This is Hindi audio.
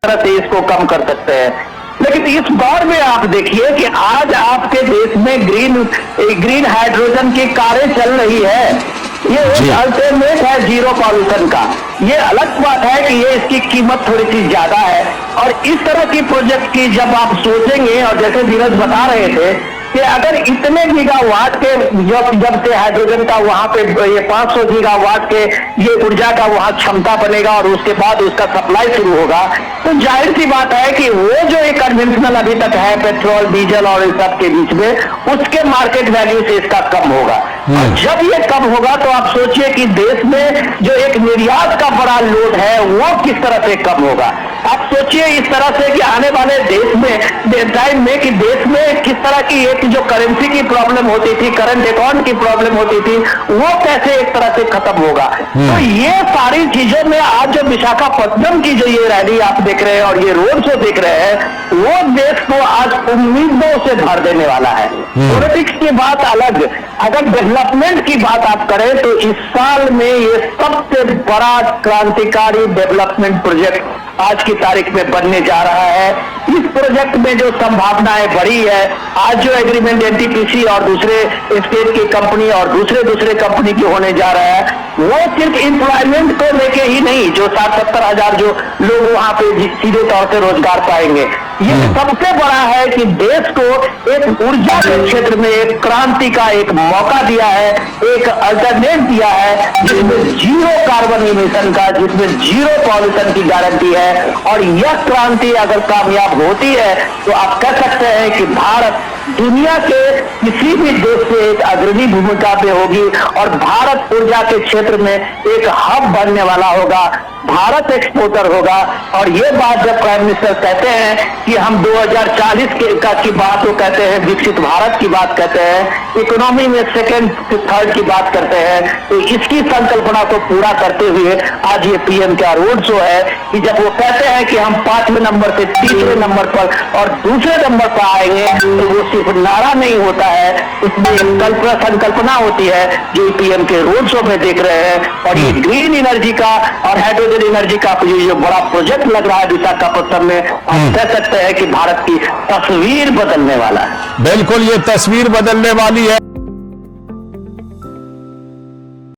तरह से इसको कम कर सकते हैं। लेकिन इस दौर में आप देखिए कि आज आपके देश में ग्रीन हाइड्रोजन की कारें चल रही है। ये एक अल्टरनेट है जीरो पॉल्यूशन का। ये अलग बात है कि ये इसकी कीमत थोड़ी सी ज्यादा है। और इस तरह की प्रोजेक्ट की जब आप सोचेंगे, और जैसे धीरज बता रहे थे कि अगर इतने गीगावाट के जब से हाइड्रोजन का वहां पे ये 500 गीगावाट के ये ऊर्जा का वहां क्षमता बनेगा और उसके बाद उसका सप्लाई शुरू होगा, तो जाहिर सी बात है कि वो जो एक कन्वेंशनल अभी तक है पेट्रोल डीजल और इस सब के बीच में, उसके मार्केट वैल्यू से इसका कम होगा। और जब ये कम होगा तो आप सोचिए कि देश में जो एक निर्यात का बड़ा लोड है वो किस तरह से कम होगा। आप सोचिए इस तरह से कि आने वाले देश में टाइम में कि देश में किस तरह की एक जो करेंसी की प्रॉब्लम होती थी, करंट अकाउंट की प्रॉब्लम होती थी, वो कैसे एक तरह से खत्म होगा। तो ये सारी चीजों में आज जो विशाखापट्टनम की जो ये रैली आप देख रहे हैं और ये रोड शो देख रहे हैं, वो देश को आज उम्मीदों से भर देने वाला है। पॉलिटिक्स की बात अलग, अगर डेवलपमेंट की बात आप करें तो इस साल में ये सबसे बड़ा क्रांतिकारी डेवलपमेंट प्रोजेक्ट आज की तारीख में बनने जा रहा है। इस प्रोजेक्ट में जो संभावनाएं बड़ी है, आज जो एग्रीमेंट एनटीपीसी और दूसरे स्टेट की कंपनी और दूसरे कंपनी की होने जा रहा है, वो सिर्फ एम्प्लॉयमेंट को लेके ही नहीं, जो 60-70 हजार जो लोग वहां पे सीधे तौर से रोजगार पाएंगे, ये सबसे बड़ा है कि देश को एक ऊर्जा के क्षेत्र में एक क्रांति का एक मौका दिया है, एक अल्टरनेट दिया है जिसमें जीरो कार्बन इमिशन का, जिसमें जीरो पॉल्यूशन की गारंटी है। और यह क्रांति अगर कामयाब होती है तो आप कह सकते हैं कि भारत दुनिया के किसी भी देश से एक अग्रणी भूमिका पे होगी और भारत ऊर्जा के क्षेत्र में एक हब बनने वाला होगा, भारत एक्सपोर्टर होगा। और ये बात जब प्राइम मिनिस्टर कहते हैं कि हम 2040 की बात वो कहते हैं, विकसित भारत की बात कहते हैं, इकोनॉमी में सेकंड थर्ड की बात करते हैं, तो इसकी संकल्पना को पूरा करते हुए आज ये पीएम का रोड शो है कि जब वो कहते हैं कि हम 5वें नंबर से 3वें नंबर पर और दूसरे नंबर पर आएंगे, तो वो सिर्फ नारा नहीं होता है, उसमें संकल्पना होती है जो पीएम के रोड शो में देख रहे हैं। और ये ग्रीन एनर्जी का और हाइड्रोजन एनर्जी का जो बड़ा प्रोजेक्ट लग रहा है विशाखापट्टनम में, आप कह सकते हैं कि भारत की तस्वीर बदलने वाला है। बिल्कुल, ये तस्वीर बदलने वाली